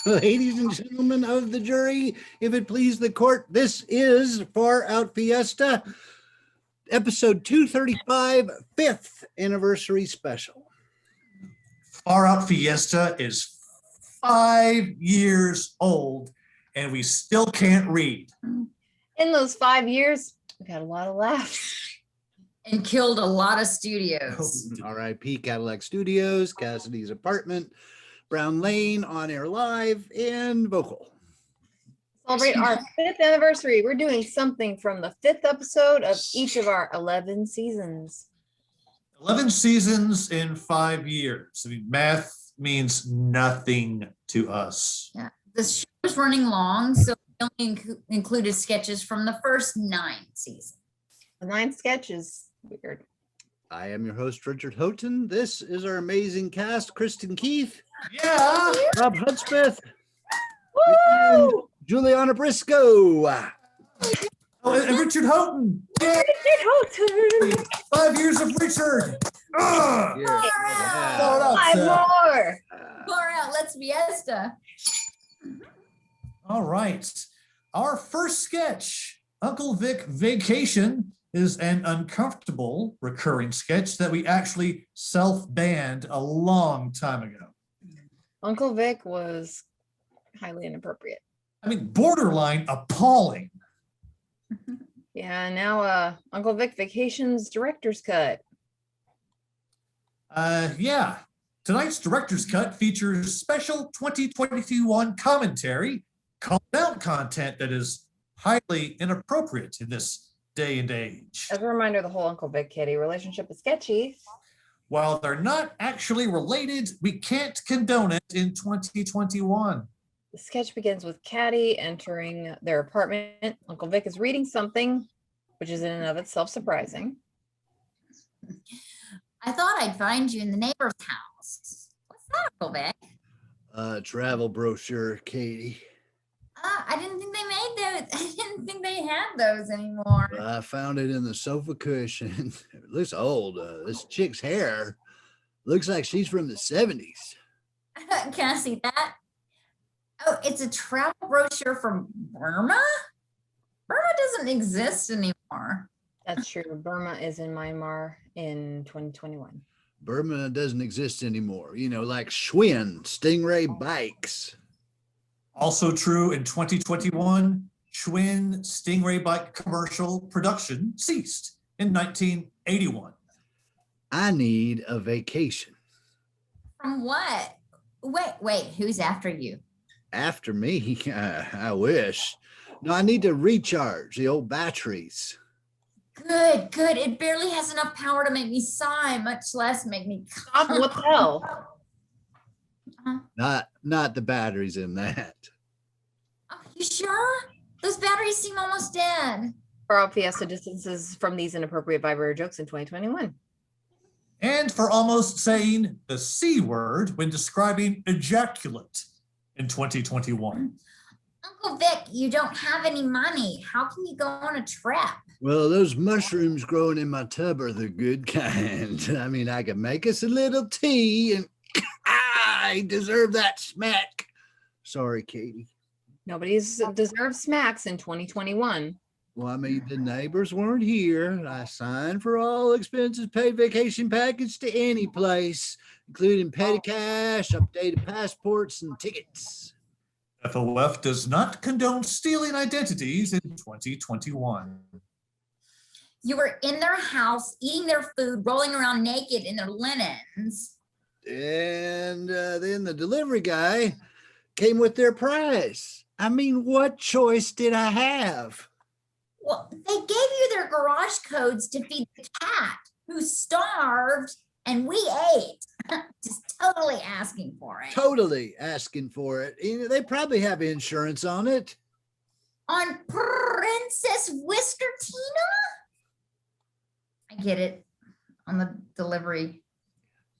Ladies and gentlemen of the jury, if it please the court, this is Far Out Fiesta, episode 235, 5th anniversary special. Far Out Fiesta is 5 years old, and we still can't read. In those 5 years, we had a lot of laughs. And killed a lot of studios. R.I.P. Cadillac Studios, Cassidy's Apartment, Brown Lane, On Air Live, and Vocal. Celebrate our 5th anniversary. We're doing something from the 5th episode of each of our 11 seasons. 11 seasons in 5 years. I mean, math means nothing to us. Yeah, the show was running long, so we only included sketches from the first 9 seasons. 9 sketches. Weird. I am your host, Richard Houghton. This is our amazing cast, Kristin Keith. Yeah. Robb Hudspeth. And JuliAnna Briscoe. Oh, and Richard Houghton. Yeah. Richard Houghton. 5 years of Richard. Ugh. Yeah. Throw it out, 5 Seth. more. Far out, let's Fiesta. All right. Our first sketch, Uncle Vic Vacation, is an uncomfortable recurring sketch that we actually self-banned a long time ago. Uncle Vic was highly inappropriate. I mean, borderline appalling. Yeah, now Uncle Vic Vacations director's cut. Yeah. Tonight's director's cut features special 2021 commentary, called out content that is highly inappropriate in this day and age. As a reminder, the whole Uncle Vic Kitty relationship is sketchy. While they're not actually related, we can't condone it in 2021. The sketch begins with Caddy entering their apartment. Uncle Vic is reading something, which is in and of itself surprising. I thought I'd find you in the neighbor's house. What's that, Uncle Vic? Travel brochure, Katie. I didn't think they made those. I didn't think they had those anymore. I found it in the sofa cushion. It looks old. This chick's hair looks like she's from the 70s. Can I see that? Oh, it's a travel brochure from Burma? Burma doesn't exist anymore. That's true. Burma is in Myanmar in 2021. Burma doesn't exist anymore. You know, like Schwinn, Stingray bikes. Also true in 2021, Schwinn Stingray bike commercial production ceased in 1981. I need a vacation. From what? Wait, who's after you? After me? I wish. No, I need to recharge the old batteries. Good. It barely has enough power to make me sigh, much less make me What the hell? Not the batteries in that. Oh, you sure? Those batteries seem almost dead. For all Fiesta distances from these inappropriate vibrator jokes in 2021. And for almost saying the C word when describing ejaculate in 2021. Uncle Vic, you don't have any money. How can you go on a trip? Well, those mushrooms growing in my tub are the good kind. I mean, I could make us a little tea and I deserve that smack. Sorry, Katie. Nobody's deserved smacks in 2021. Well, I mean, the neighbors weren't here. I signed for all expenses paid vacation package to any place, including petty cash, updated passports, and tickets. FOF does not condone stealing identities in 2021. You were in their house, eating their food, rolling around naked in their linens. And then the delivery guy came with their prize. I mean, what choice did I have? Well, they gave you their garage codes to feed the cat. who starved and we ate. Just totally asking for it. Totally asking for it. You know, they probably have insurance on it. On Princess Whiskertina? I get it. On the delivery.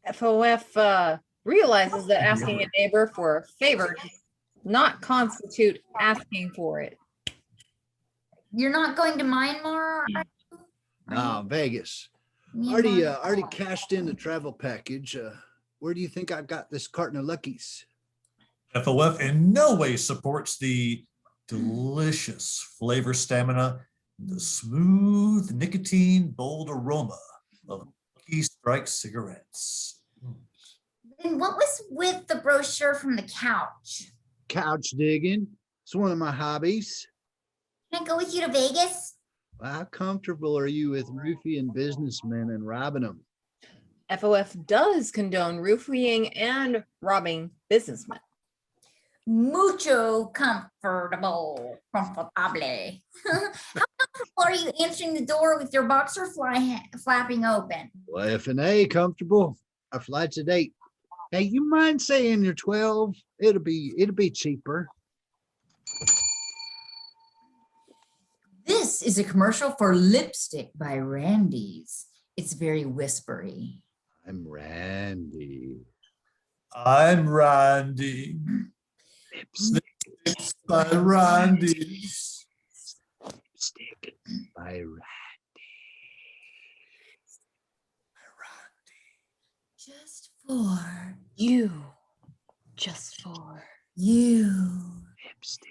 FOF realizes that asking a neighbor for a favor does not constitute asking for it. You're not going to Myanmar? No, Vegas. Myanmar? Already cashed in the travel package. Where do you think I got this carton of Luckies? FOF in no way supports the delicious flavor stamina, the smooth nicotine bold aroma of Lucky Strike cigarettes. And what was with the brochure from the couch? Couch digging. It's one of my hobbies. Can I go with you to Vegas? How comfortable are you with roofing businessmen and robbing them? FOF does condone roofing and robbing businessmen. Mucho comfortable. Comfortable. How comfortable are you answering the door with your boxer flapping open? Well, if an A comfortable, our flight's at 8. Hey, you mind saying you're 12? It'll be cheaper. This is a commercial for lipstick by Randy's. It's very whispery. I'm Randy. I'm Randy. Lipstick By Randy's. by Randy. Just for You. Just for. you. Lipstick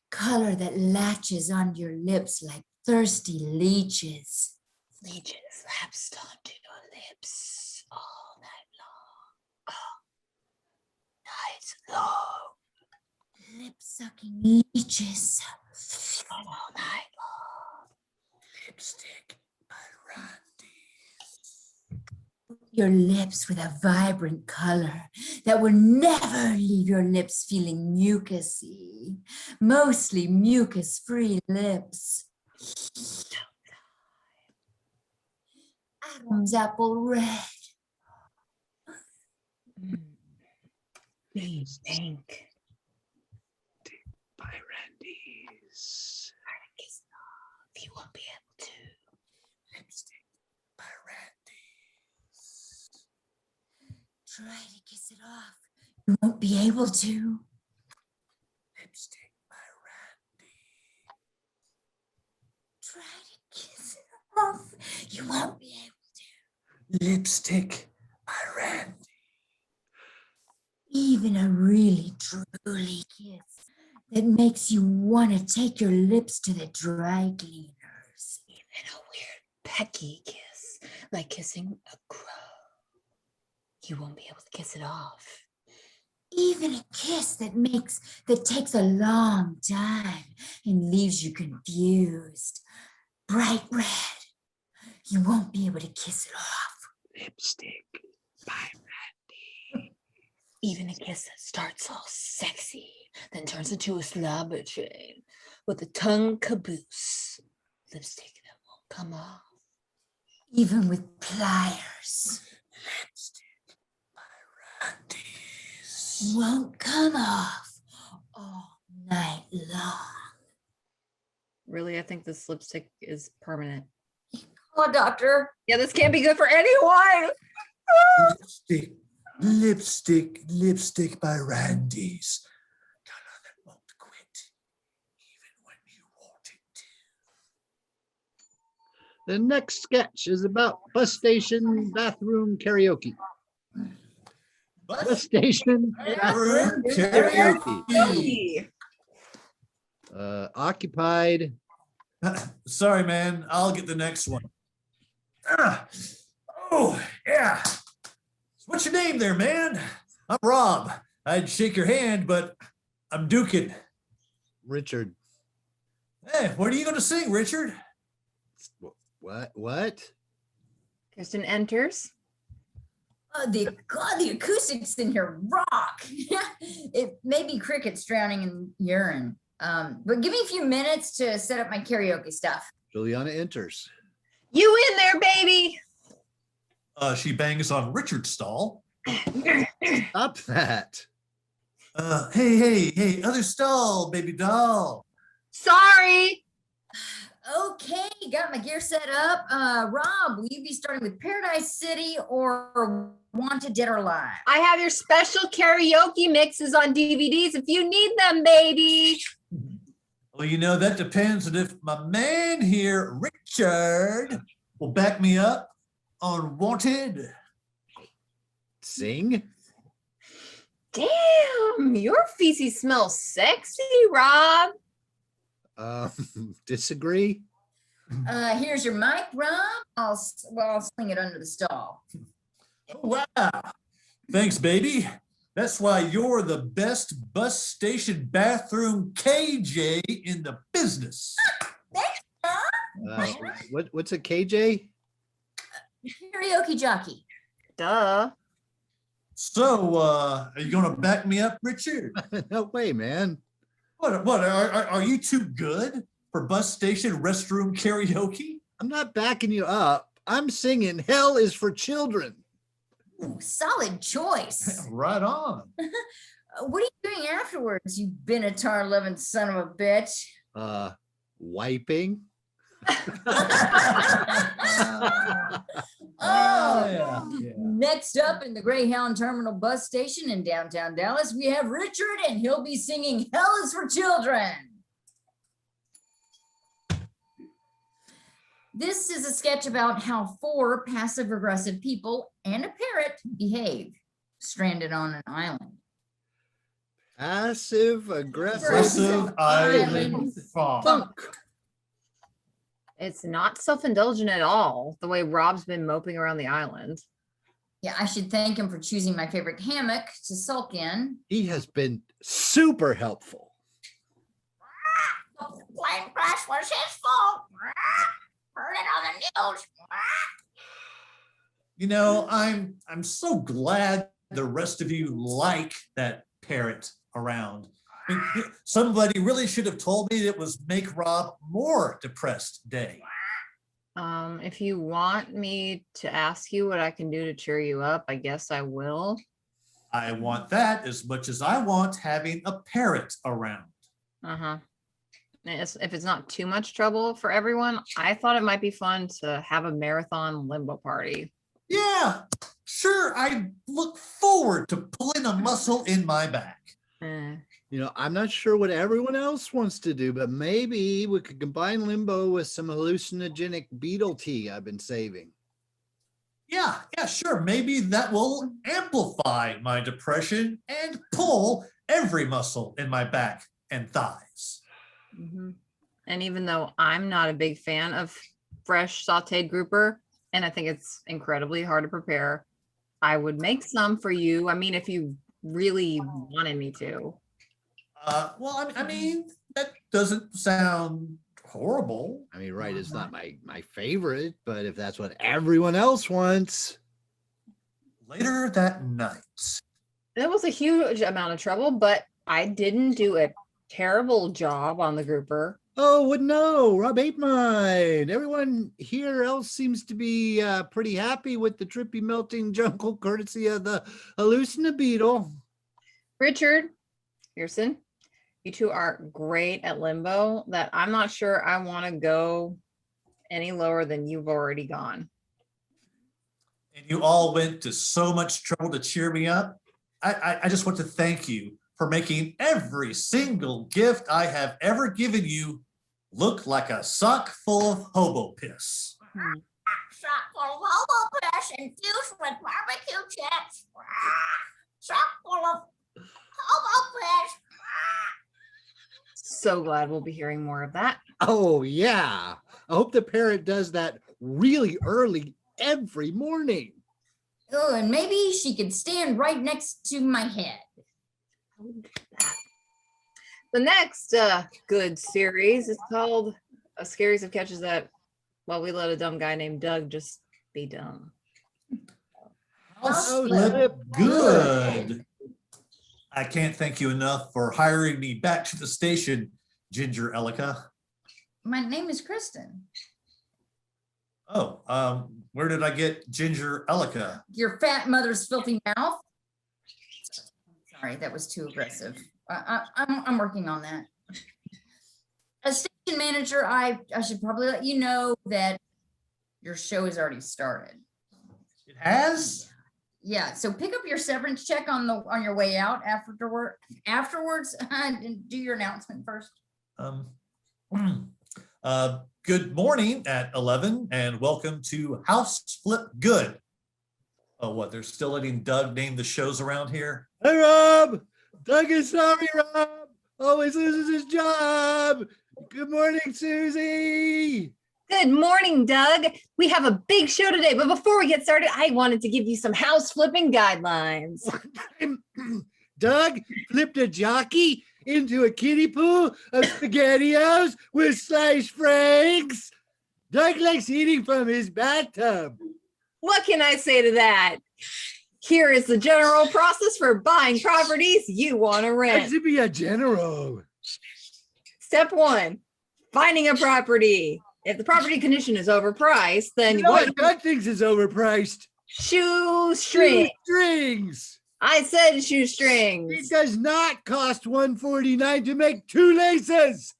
Color that latches on your lips like thirsty leeches. Leeches lapsed onto your lips all night long. Nights long. Lip-sucking leeches. All night long. Lipstick by Randy. Your lips with a vibrant color that will never leave your lips feeling mucusy. Mostly mucus-free lips. Adam's apple red. Be pink. by Randy's. Kiss off. You won't be able to. Lipstick by Randy's. Try to kiss it off. You won't be able to. Lipstick by Randy. Try to kiss it off. You won't be able to. Lipstick by Randy. Even a really truly kiss that makes you want to take your lips to the dry cleaners. Even a weird pecky kiss, like kissing a crow. You won't be able to kiss it off. Even a kiss that takes a long time and leaves you confused. Bright red. You won't be able to kiss it off. Lipstick by Randy. Even a kiss that starts all sexy, then turns into a slobber train with a tongue caboose. Lipstick that won't come off. Even with pliers. Lipstick by Randy's. Won't come off all night long. Really, I think this lipstick is permanent. Oh, doctor. Yeah, this can't be good for anyone. Lipstick by Randy's. Color that won't quit, even when you want it to. The next sketch is about bus station bathroom karaoke. Bus station bathroom karaoke. Occupied. Sorry, man. I'll get the next one. Oh, yeah. What's your name there, man? I'm Robb. I'd shake your hand, but I'm duking. Richard. Hey, what are you going to sing, Richard? What? Kristin enters. The acoustics in here rock. It may be crickets drowning in urine. But give me a few minutes to set up my karaoke stuff. JuliAnna enters. You in there, baby? She bangs on Richard's stall. Stop that. Hey, other stall, baby doll. Sorry. Okay, got my gear set up. Rob, will you be starting with Paradise City or Wanted Dead or Alive? I have your special karaoke mixes on DVDs if you need them, baby. Well, that depends on if my man here, Richard, will back me up on Wanted. Sing. Damn, your feces smell sexy, Rob. Disagree. Here's your mic, Rob. I'll sling it under the stall. Oh, wow. Thanks, baby. That's why you're the best bus station bathroom KJ in the business. What's a KJ? Karaoke jockey. Duh. So, are you gonna back me up, Richard? No way, man. What? Are you too good for bus station restroom karaoke? I'm not backing you up. I'm singing Hell is for Children. Ooh, solid choice. Right on. What are you doing afterwards, you Benatar-loving son of a bitch? Wiping. Oh, yeah. next up in the Greyhound Terminal bus station in downtown Dallas, we have Richard, and he'll be singing Hell is for Children. This is a sketch about how 4 passive-aggressive people and a parrot behave, stranded on an island. Passive aggressive. Aggressive island funk. Funk. It's not self-indulgent at all, the way Rob's been moping around the island. Yeah, I should thank him for choosing my favorite hammock to sulk in. He has been super helpful. The plane crash was his fault. Heard it on the news. I'm so glad the rest of you like that parrot around. I mean, somebody really should have told me it was make Rob more depressed day. If you want me to ask you what I can do to cheer you up, I guess I will. I want that as much as I want having a parrot around. Uh-huh. If it's not too much trouble for everyone, I thought it might be fun to have a marathon limbo party. Yeah, sure. I look forward to pulling a muscle in my back. I'm not sure what everyone else wants to do, but maybe we could combine limbo with some hallucinogenic beetle tea I've been saving. Yeah, sure. Maybe that will amplify my depression and pull every muscle in my back and thighs. Mm-hmm. And even though I'm not a big fan of fresh sauteed grouper, and I think it's incredibly hard to prepare, I would make some for you. I mean, if you really wanted me to. Well, I mean, that doesn't sound horrible. I mean, right, it's not my favorite, but if that's what everyone else wants. Later that night. It was a huge amount of trouble, but I didn't do a terrible job on the grouper. Oh, no, Rob ate mine. Everyone here else seems to be pretty happy with the trippy melting jungle courtesy of the hallucina beetle. Richard, Pearson, you two are great at limbo that I'm not sure I want to go any lower than you've already gone. And you all went to so much trouble to cheer me up. I just want to thank you for making every single gift I have ever given you look like a sock full of hobo piss. Sock full of hobo piss infused with barbecue chips. Sock full of hobo piss. So glad we'll be hearing more of that. Oh, yeah. I hope the parrot does that really early every morning. Oh, and maybe she could stand right next to my head. The next good series is called A Series of Catches That, well, we let a dumb guy named Doug just be dumb. Houghton good. I can't thank you enough for hiring me back to the station, Ginger Ellica. My name is Kristin. Oh, where did I get Ginger Ellica? Your fat mother's filthy mouth. Sorry, that was too aggressive. I'm working on that. As station manager, I should probably let you know that your show has already started. It has? Yeah, so pick up your severance check on your way out afterwards. Do your announcement first. Good morning at 11 and welcome to House Flip Good. Oh, what? They're still letting Doug name the shows around here? Hey, Rob. Doug is sorry, Rob. Always loses his job. Good morning, Susie. Good morning, Doug. We have a big show today, but before we get started, I wanted to give you some house flipping guidelines. Doug flipped a jockey into a kiddie pool of SpaghettiOs with sliced franks. Doug likes eating from his bathtub. What can I say to that? Here is the general process for buying properties you want to Likes rent. to be a general. Step 1, finding a property. If the property condition is overpriced, then You know what? what Doug thinks is overpriced? Shoestring. Strings. I said It shoestrings. does not cost $149 to make 2 laces.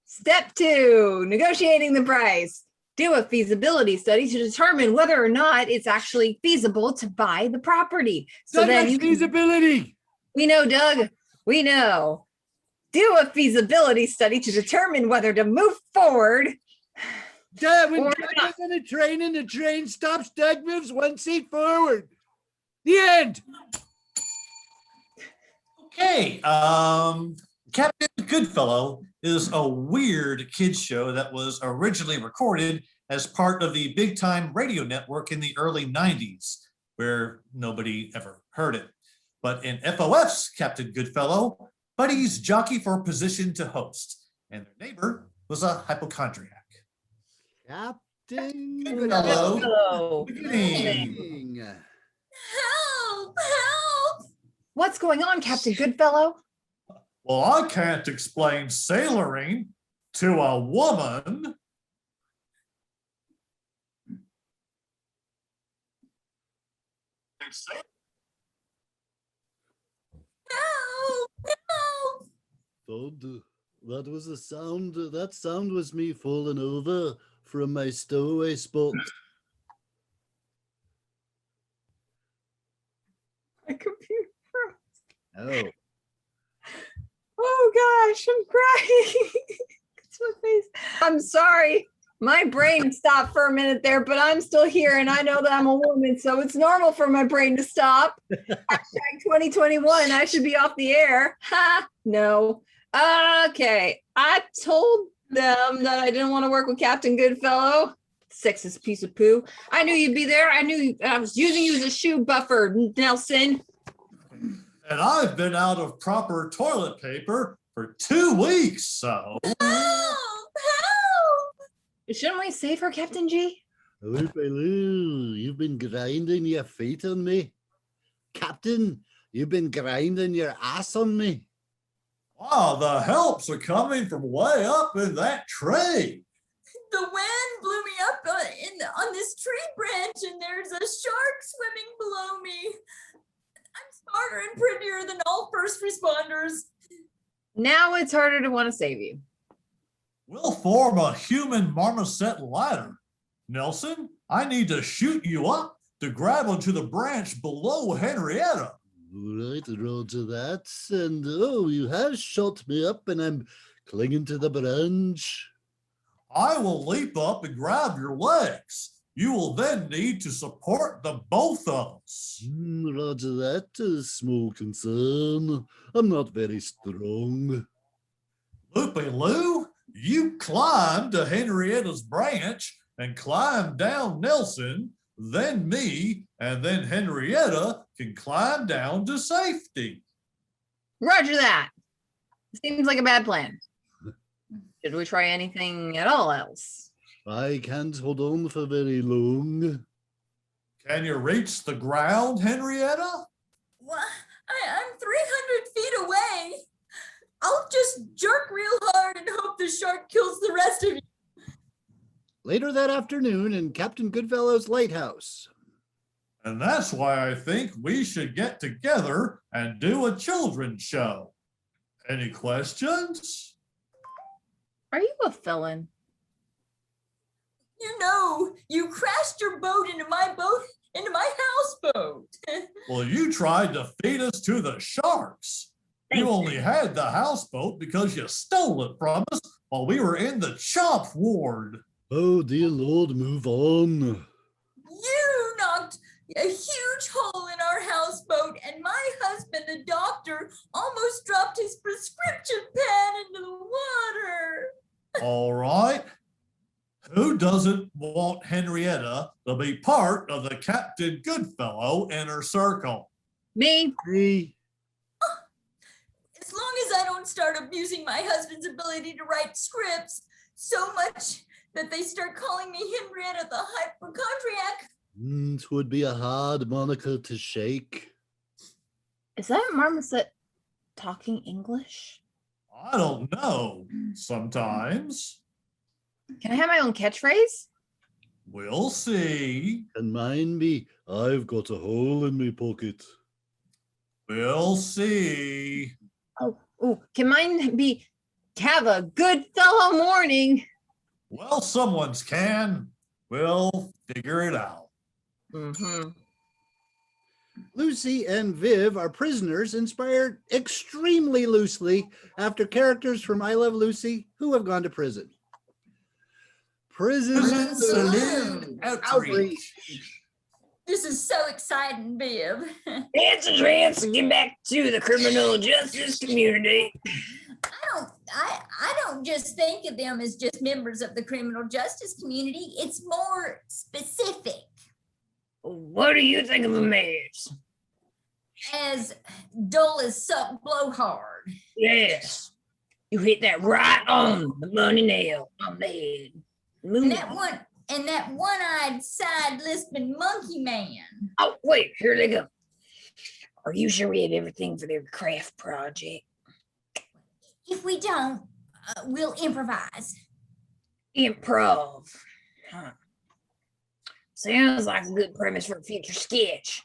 Step 2, negotiating the price. Do a feasibility study to determine whether or not it's actually feasible to buy the property. So Doug then likes you can, feasibility. we know, Doug, we know. Do a feasibility study to determine whether to move forward. Doug, when Or Doug not. is on a train and the train stops, Doug moves 1 seat forward. The end. Okay. Captain Goodfellow is a weird kids show that was originally recorded as part of the big time radio network in the early 90s, where nobody ever heard it. But in FOF's Captain Goodfellow, buddies jockey for a position to host, and their neighbor was a hypochondriac. Captain Goodfellow. Hello. Beginning. Help! Help! What's going on, Captain Goodfellow? Well, I can't explain sailoring to a woman. Help! Help! Thud. That was a sound. That sound was me falling over from my stowaway spot. My computer. Oh, Oh gosh, I'm crying. It's my face. I'm sorry. My brain stopped for a minute there, but I'm still here and I know that I'm a woman, so it's normal for my brain to stop. Hashtag 2021, I should be off the air. Ha, no. Okay, I told them that I didn't want to work with Captain Goodfellow. Sexist piece of poo. I knew you'd be there. I was using you as a shoe buffer, Nelson. And I've been out of proper toilet paper for 2 weeks, so. Help! Help! Shouldn't we save her, Captain G? Oh, Baloo, you've been grinding your feet on me. Captain, you've been grinding your ass on me. Wow, the helps are coming from way up in that tree. The wind blew me up on this tree branch, and there's a shark swimming below me. I'm smarter and prettier than all first responders. Now it's harder to want to save you. We'll form a human marmoset ladder. Nelson, I need to shoot you up to grab onto the branch below Henrietta. All right, roger that. And oh, you have shot me up and I'm clinging to the branch. I will leap up and grab your legs. You will then need to support the both of us. Roger that. Small concern. I'm not very strong. Loopy Loo, you climb to Henrietta's branch and climb down Nelson, then me, and then Henrietta can climb down to safety. Roger that. Seems like a bad plan. Should we try anything at all else? I can't hold on for very long. Can you reach the ground, Henrietta? What? I'm 300 feet away. I'll just jerk real hard and hope the shark kills the rest of you. Later that afternoon in Captain Goodfellow's lighthouse. And that's why I think we should get together and do a children's show. Any questions? Are you a felon? You know, you crashed your boat into my houseboat. Well, you tried to feed us to the sharks. You only had the houseboat because you stole it from us while we were in the chop ward. Oh, dear Lord, move on. You knocked a huge hole in our houseboat, and my husband, the doctor, almost dropped his prescription pad into the water. All right. Who doesn't want Henrietta to be part of the Captain Goodfellow inner circle? Me? Hey, As long as I don't start abusing my husband's ability to write scripts so much that they start calling me Henrietta the hypochondriac. it would be a hard moniker to shake. Is that Marmoset talking English? I don't know. Sometimes. Can I have my own catchphrase? We'll see. And mind me, I've got a hole in my pocket. We'll see. Oh, can mine be have a good fellow morning? Well, someone's can. We'll figure it out. Mm-hmm. Lucy and Viv are prisoners inspired extremely loosely after characters from I Love Lucy who have gone to prison. Prison Prison Saloon Saloon Outreach. This is so exciting, Viv. It's a chance to get back to the criminal justice community. I don't just think of them as just members of the criminal justice community. It's more specific. What do you think of them As dull as suck blowhard. Yes, you hit that right on the money nail on the head. And that one-eyed side-lisping monkey man. Oh, wait, here they go. Are you sure we have everything for their craft project? If we don't, we'll improvise. Improv. Huh. Sounds like a good premise for a future sketch.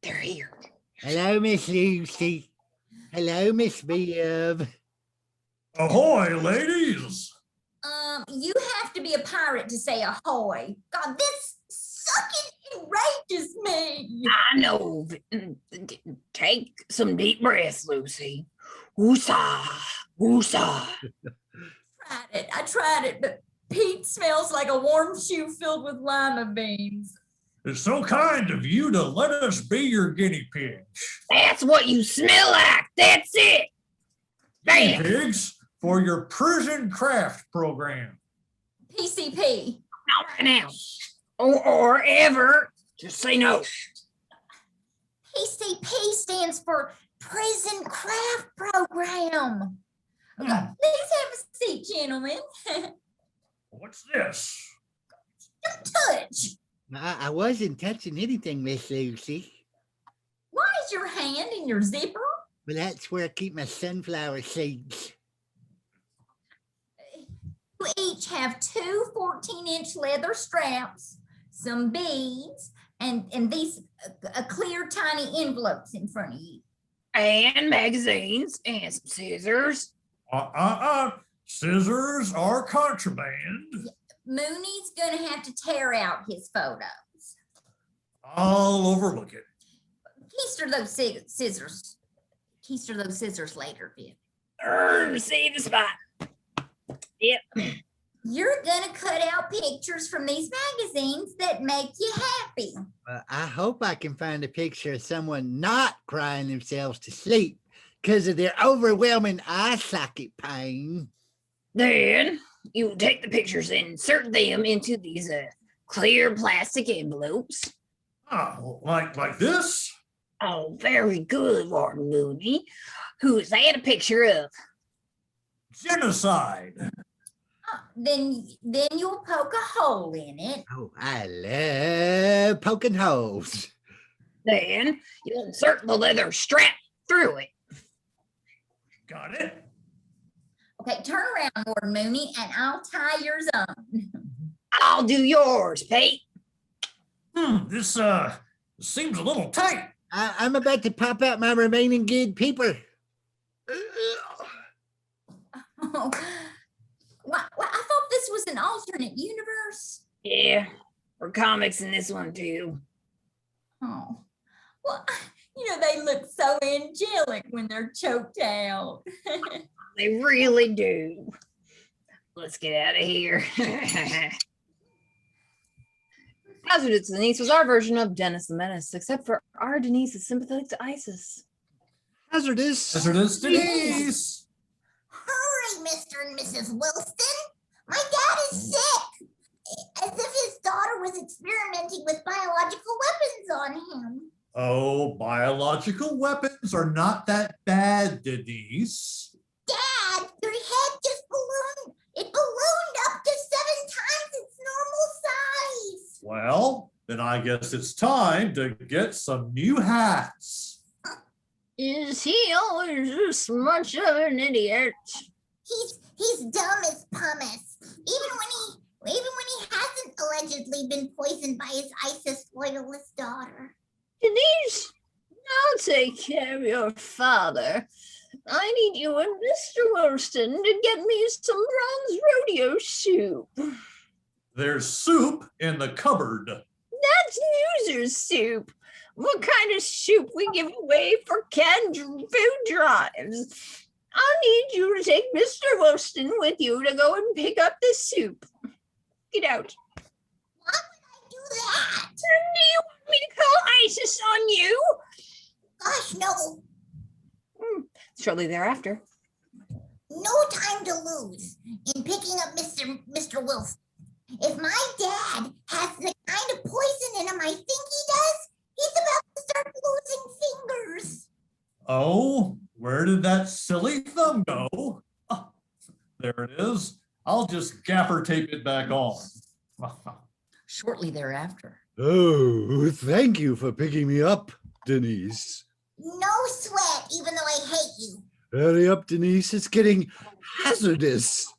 They're here. Hello, Miss Lucy. Hello, Miss Viv. Ahoy, ladies. You have to be a pirate to say ahoy. God, this sucking enrages me. I know. Take some deep breaths, Lucy. Woosah, woosah. I tried it, but Pete smells like a warm shoe filled with lima beans. It's so kind of you to let us be your guinea pigs. That's what you smell like. That's it. Guinea Bam. pigs for your prison craft program. PCP. Not right now. Or ever. Just say no. PCP stands for Prison Craft Program. Please have a seat, gentlemen. What's this? Don't touch. I wasn't touching anything, Miss Lucy. Why is your hand in your zipper? But that's where I keep my sunflower seeds. You each have two 14-inch leather straps, some beads, and these clear tiny envelopes in front of you. And magazines and some scissors. Scissors are contraband. Mooney's gonna have to tear out his photos. I'll overlook it. Keister those scissors. Keister those scissors later, Viv. See the spot. Yep. You're gonna cut out pictures from these magazines that make you happy. I hope I can find a picture of someone not crying themselves to sleep because of their overwhelming eye socket pain. Then you take the pictures and insert them into these clear plastic envelopes. Oh, like this? Oh, very good, Warden Mooney. Who's that a picture of? Genocide. Then you'll poke a hole in it. Oh, I love poking holes. Then you'll insert the leather strap through it. Got it. Okay, turn around, Lord Mooney, and I'll tie yours on. I'll do yours, Pete. This seems a little tight. I'm about to pop out my remaining good paper. Oh, well, I thought this was an alternate universe. Yeah, or comics in this one too. Oh, well, they look so angelic when they're choked out. They really do. Let's get out of here. Hazardous Denise was our version of Dennis the Menace, except for our Denise is sympathetic to ISIS. Hazardous. Denise. Hurry, Mr. and Mrs. Wilson. My dad is sick. As if his daughter was experimenting with biological weapons on him. Oh, biological weapons are not that bad, Denise. Dad, your head just ballooned. It ballooned up to 7 times its normal size. Well, then I guess it's time to get some new hats. Is he always this much of an idiot? He's dumb as pumice. Even when he hasn't allegedly been poisoned by his ISIS loyalist daughter. Denise, I'll take care of your father. I need you and Mr. Worston to get me some bronze rodeo soup. There's soup in the cupboard. That's Loser's soup. What kind of soup we give away for canned food drives? I'll need you to take Mr. Worston with you to go and pick up the soup. Get out. Why would I do that? Do you want me to call ISIS on you? Gosh, no. Shortly thereafter. No time to lose in picking up Mr. Wilson. If my dad has the kind of poison in him I think he does, he's about to start losing fingers. Oh, where did that silly thumb go? Oh, there it is. I'll just gaffer tape it back on. Shortly thereafter. Oh, thank you for picking me up, Denise. No sweat, even though I hate you. Hurry up, Denise. It's getting hazardous.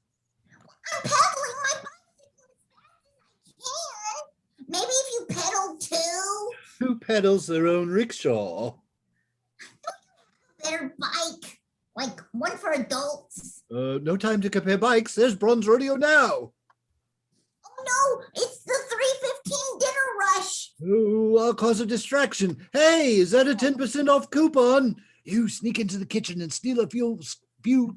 I'm pedaling my bicycle as fast as I can. Maybe if you pedal too. Who pedals their own rickshaw? Better bike, like one for adults. No time to compare bikes. There's bronze rodeo now. Oh no, it's the 3:15 dinner rush. Oh, I'll cause a distraction. Hey, is that a 10% off coupon? You sneak into the kitchen and steal a few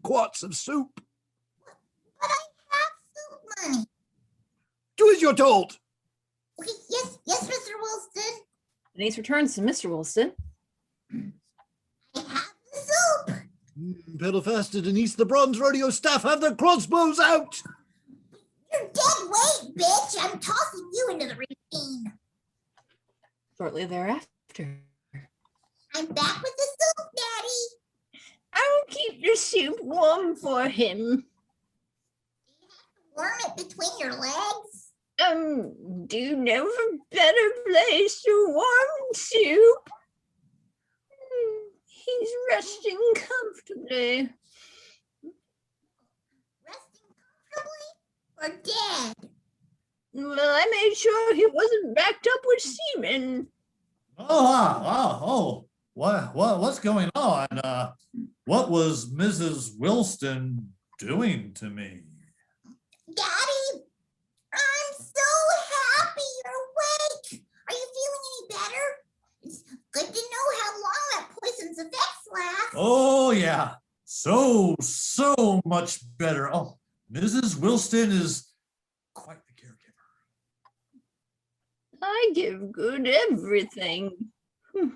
quarts of soup. But I have soup money. Do as you're told. Okay, yes, Mr. Wilson. Denise returns to Mr. Worston. I have the soup. Pedal faster, Denise. The bronze rodeo staff have their crossbows out. You're dead weight, bitch. I'm tossing you into the ravine. Shortly thereafter. I'm back with the soup, Daddy. I'll keep the soup warm for him. Warm it between your legs. Do you know of a better place to warm soup? He's resting comfortably. Resting comfortably or dead? Well, I made sure he wasn't backed up with semen. What's going on? What was Mrs. Wilson doing to me? Daddy, I'm so happy you're awake. Are you feeling any better? It's good to know how long that poison's effects last. Oh, yeah. So much better. Oh, Mrs. Wilson is quite the caregiver. I give good everything. Yeah.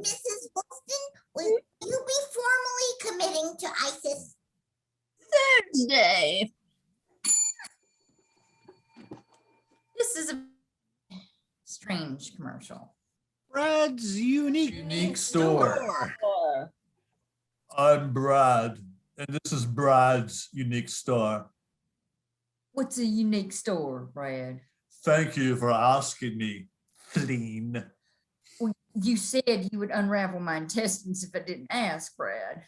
Mrs. Wilson, will you be formally committing to ISIS? Thursday. This is a strange commercial. Brad's unique Store. I'm Brad, and this is Brad's unique store. What's a unique store, Brad? Thank you for asking me, Clean. Well, You said you would unravel my intestines if I didn't ask, Brad.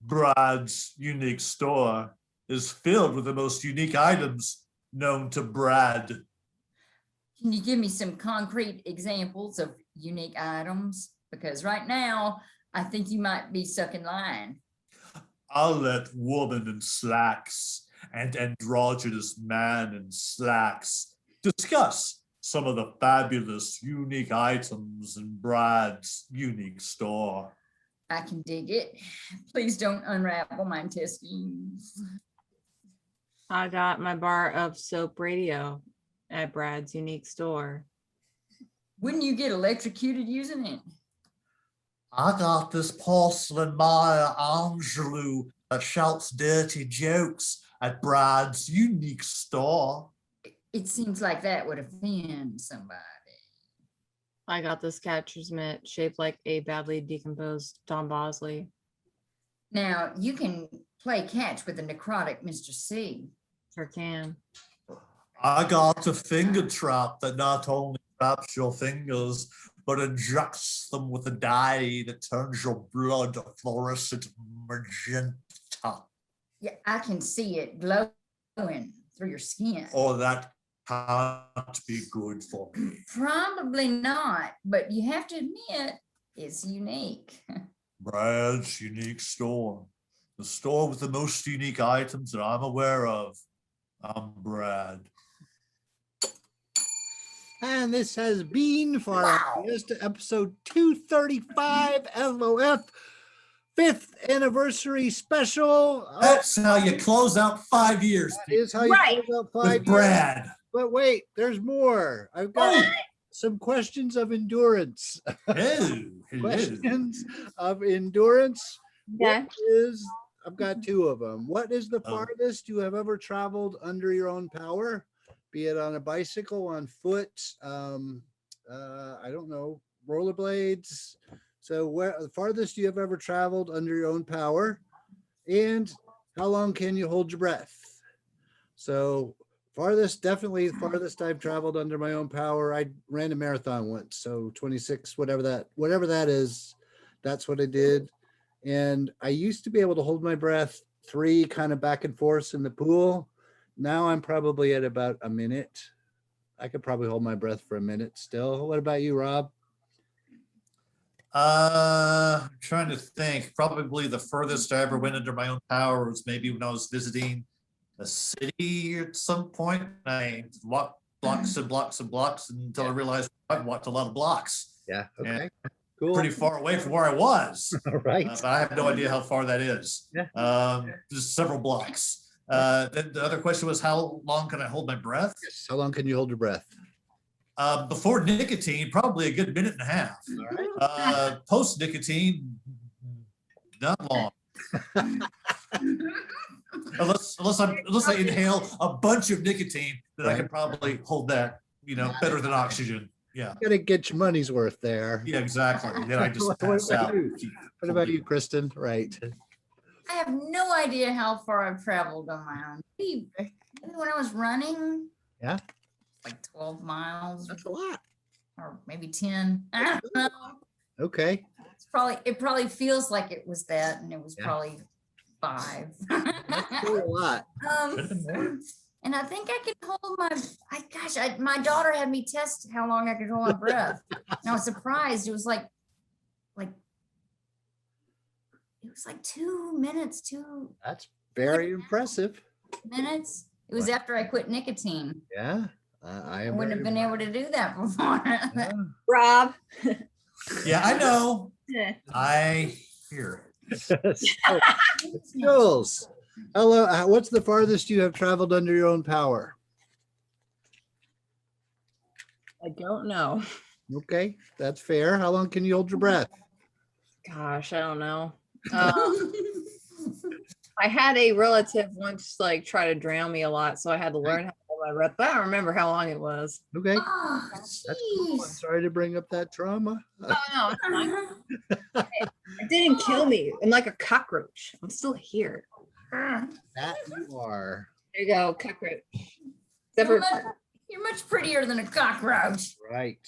Brad's unique store is filled with the most unique items known to Brad. Can you give me some concrete examples of unique items? Because right now, I think you might be stuck in line. I'll let woman in slacks and androgynous man in slacks discuss some of the fabulous unique items in Brad's unique store. I can dig it. Please don't unravel my intestines. I got my bar of soap radio at Brad's unique store. Wouldn't you get electrocuted using it? I got this porcelain Maya Angelou that shouts dirty jokes at Brad's unique store. It seems like that would offend somebody. I got this catcher's mitt shaped like a badly decomposed Don Bosley. Now, you can play catch with the necrotic Mr. C. Sure can. I got a finger trap that not only traps your fingers, but injects them with a dye that turns your blood a fluorescent magenta. Yeah, I can see it glowing through your skin. Or that can't be good for me. Probably not, but you have to admit it's unique. Brad's unique store. The store with the most unique items that I'm aware of. I'm Brad. And this has been for Fiesta episode 235 FOF 5th anniversary special. That's how you close out 5 years That is how you Right. close out 5 with years. Brad. But wait, there's more. I've got some questions of endurance. Hello. Questions of endurance. Yeah. What is, I've got 2 of them. What is the Oh. farthest you have ever traveled under your own power? Be it on a bicycle, on foot, I don't know, rollerblades. So where the farthest you have ever traveled under your own power, and how long can you hold your breath? So farthest, definitely the farthest I've traveled under my own power. I ran a marathon once, so 26, whatever that is, that's what I did. And I used to be able to hold my breath 3 kind of back and forth in the pool. Now I'm probably at about a minute. I could probably hold my breath for a minute still. What about you, Rob? I'm trying to think. Probably the furthest I ever went under my own power was maybe when I was visiting a city at some point. I walked blocks and blocks and blocks until I realized I've walked a lot of blocks. Yeah. Okay. Cool. Pretty far away from where I was. All right. But I have no idea how far that is. Yeah. Just several blocks. Then the other question was, how long can I hold my breath? Yes. How long can you hold your breath? Before nicotine, probably a good minute and a half. All right. Post nicotine, not long. unless I inhale a bunch of nicotine, then I can probably hold that, better than oxygen. Yeah. Gotta get your money's worth there. Yeah, exactly. Then I just What pass about out. you? What about you, Kristin? Right. I have no idea how far I've traveled on my own. Maybe when I was running. Yeah. Like 12 miles That's a lot. or maybe 10. I don't know. Okay. It probably feels like it was that, and it was Yeah. probably 5. That's still a lot. Could've been more. And I think I could hold my daughter had me test how long I could hold my breath. And I was surprised. It was like 2 minutes, 2 That's very impressive. minutes. It was after I quit nicotine. Yeah. I I am. wouldn't have been able to do that before. Yeah. Rob. Yeah, I know. Yeah. I hear it. So, Jules, hello. What's the farthest you have traveled under your own power? I don't know. Okay, that's fair. How long can you hold your breath? Gosh, I don't know. I had a relative once try to drown me a lot, so I had to learn how to hold my breath. But I don't remember how long it was. Okay, Oh, that's cool. I'm jeez. sorry to bring up that trauma. Oh no, it's fine. It didn't kill me. I'm like a cockroach. I'm still here. That you are. There you go, cockroach. Except for You're much prettier than a cockroach. Right.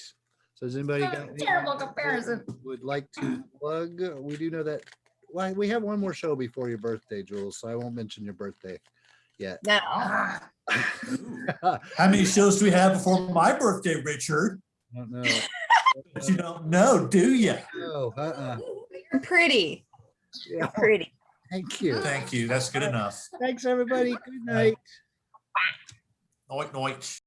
So does anybody got anything Terrible that comparison. would like to plug? We do know that. Why we have one more show before your birthday, Jules. So I won't mention your birthday yet. No. Ah, How many shows do we have before my birthday, Richard? I don't know. But you don't know, do you? Oh, You're pretty. You're pretty. Thank you. Thank you. That's good enough. Thanks, everybody. Good night. Noit, noit.